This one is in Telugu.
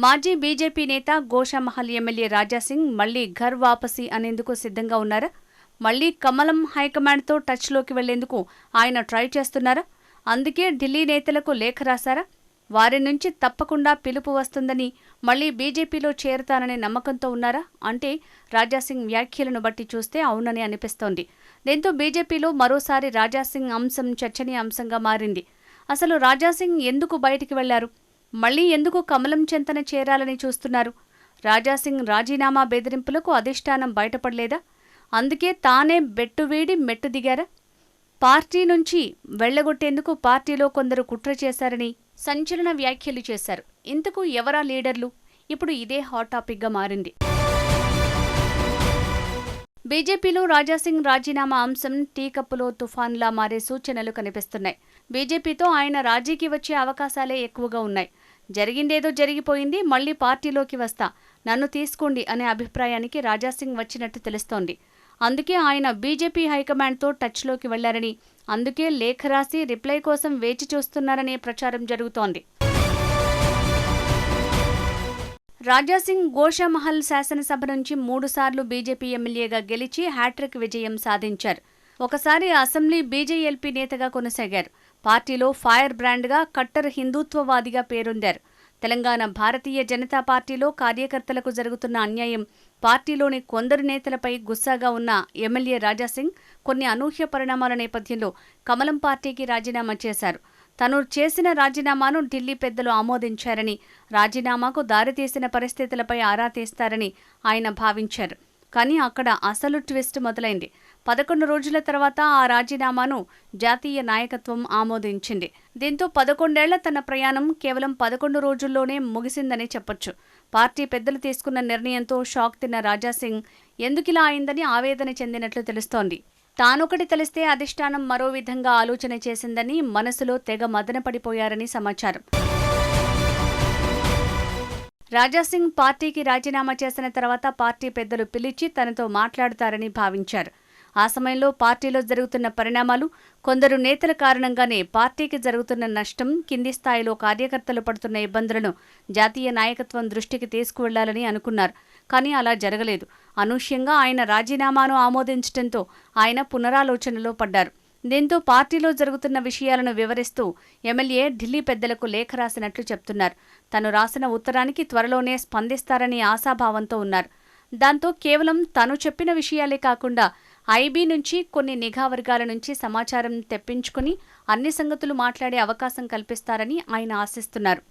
మాజీ బీజేపీ నేత గోషామహల్ ఎమ్మెల్యే రాజాసింగ్ మళ్లీ ఘర్ వాపసీ అనేందుకు సిద్ధంగా ఉన్నారా? మళ్లీ కమలం హైకమాండ్తో టచ్లోకి వెళ్లేందుకు ఆయన ట్రై చేస్తున్నారా? అందుకే ఢిల్లీ నేతలకు లేఖ రాశారా? వారి నుంచి తప్పకుండా పిలుపు వస్తుందని, మళ్లీ బీజేపీలో చేరతాననే నమ్మకంతో ఉన్నారా అంటే రాజాసింగ్ వ్యాఖ్యలను బట్టి చూస్తే అవునని అనిపిస్తోంది. దీంతో బీజేపీలో మరోసారి రాజాసింగ్ అంశం చర్చనీయాంశంగా మారింది. అసలు రాజాసింగ్ ఎందుకు బయటికి వెళ్లారు? మళ్లీ ఎందుకు కమలం చెంతన చేరాలని చూస్తున్నారు? రాజాసింగ్ రాజీనామా బెదిరింపులకు అధిష్టానం బయటపడలేదా? అందుకే తానే బెట్టువీడి మెట్టు దిగారా? పార్టీ నుంచి వెళ్లగొట్టేందుకు పార్టీలో కొందరు కుట్ర చేశారని సంచలన వ్యాఖ్యలు చేశారు. ఇంతకు ఎవరా లీడర్లు? ఇప్పుడు ఇదే హాట్ టాపిక్గా మారింది. బీజేపీలో రాజాసింగ్ రాజీనామా అంశం టీకప్పులో తుఫాన్లా మారే సూచనలు కనిపిస్తున్నాయి. బీజేపీతో ఆయన రాజీకి వచ్చే అవకాశాలే ఎక్కువగా ఉన్నాయి. జరిగిందేదో జరిగిపోయింది, మళ్లీ పార్టీలోకి వస్తా, నన్ను తీసుకోండి అనే అభిప్రాయానికి రాజాసింగ్ వచ్చినట్టు తెలుస్తోంది. అందుకే ఆయన బీజేపీ హైకమాండ్తో టచ్లోకి వెళ్లారని, అందుకే లేఖ రాసి రిప్లై కోసం వేచి చూస్తున్నారనే ప్రచారం జరుగుతోంది. రాజాసింగ్ గోషామహల్ శాసనసభ నుంచి 3 సార్లు బీజేపీ ఎమ్మెల్యేగా గెలిచి హ్యాట్రిక్ విజయం సాధించారు. ఒకసారి అసెంబ్లీ బీజేఎల్పీ నేతగా కొనసాగారు. పార్టీలో ఫైర్ బ్రాండ్గా కట్టర్ హిందూత్వవాదిగా పేరొందారు. తెలంగాణ భారతీయ జనతా పార్టీలో కార్యకర్తలకు జరుగుతున్న అన్యాయం, పార్టీలోని కొందరు నేతలపై గుస్సాగా ఉన్న ఎమ్మెల్యే రాజాసింగ్ కొన్ని అనూహ్య పరిణామాల నేపథ్యంలో కమలం పార్టీకి రాజీనామా చేశారు. తను చేసిన రాజీనామాను ఢిల్లీ పెద్దలు ఆమోదించారని, రాజీనామాకు దారితీసిన పరిస్థితులపై ఆరా తీస్తారని ఆయన భావించారు. కానీ అక్కడ అసలు ట్విస్ట్ మొదలైంది. 11 రోజుల తర్వాత ఆ రాజీనామాను జాతీయ నాయకత్వం ఆమోదించింది. దీంతో 11 ఏళ్ల తన ప్రయాణం కేవలం 11 రోజుల్లోనే ముగిసిందని చెప్పొచ్చు. పార్టీ పెద్దలు తీసుకున్న నిర్ణయంతో షాక్ తిన్న రాజాసింగ్ ఎందుకిలా అయిందని ఆవేదన చెందినట్లు తెలుస్తోంది. తానొకటి తెలిస్తే అధిష్టానం మరో విధంగా ఆలోచన చేసిందని మనసులో తెగ మదనపడిపోయారని సమాచారం. రాజాసింగ్ పార్టీకి రాజీనామా చేసిన తర్వాత పార్టీ పెద్దలు పిలిచి తనతో మాట్లాడతారని భావించారు. ఆ సమయంలో పార్టీలో జరుగుతున్న పరిణామాలు, కొందరు నేతల కారణంగానే పార్టీకి జరుగుతున్న నష్టం, కింది స్థాయిలో కార్యకర్తలు పడుతున్న ఇబ్బందులను జాతీయ నాయకత్వం దృష్టికి తీసుకువెళ్లాలని అనుకున్నారు. కానీ అలా జరగలేదు. అనూహ్యంగా ఆయన రాజీనామాను ఆమోదించడంతో ఆయన పునరాలోచనలో పడ్డారు. దీంతో పార్టీలో జరుగుతున్న విషయాలను వివరిస్తూ ఎమ్మెల్యే ఢిల్లీ పెద్దలకు లేఖ రాసినట్లు చెప్తున్నారు. తను రాసిన ఉత్తరానికి త్వరలోనే స్పందిస్తారని ఆశాభావంతో ఉన్నారు. దాంతో కేవలం తను చెప్పిన విషయాలే కాకుండా ఐబీ నుంచి కొన్ని నిఘా వర్గాల నుంచి సమాచారం తెప్పించుకుని అన్ని సంగతులు మాట్లాడే అవకాశం కల్పిస్తారని ఆయన ఆశిస్తున్నారు.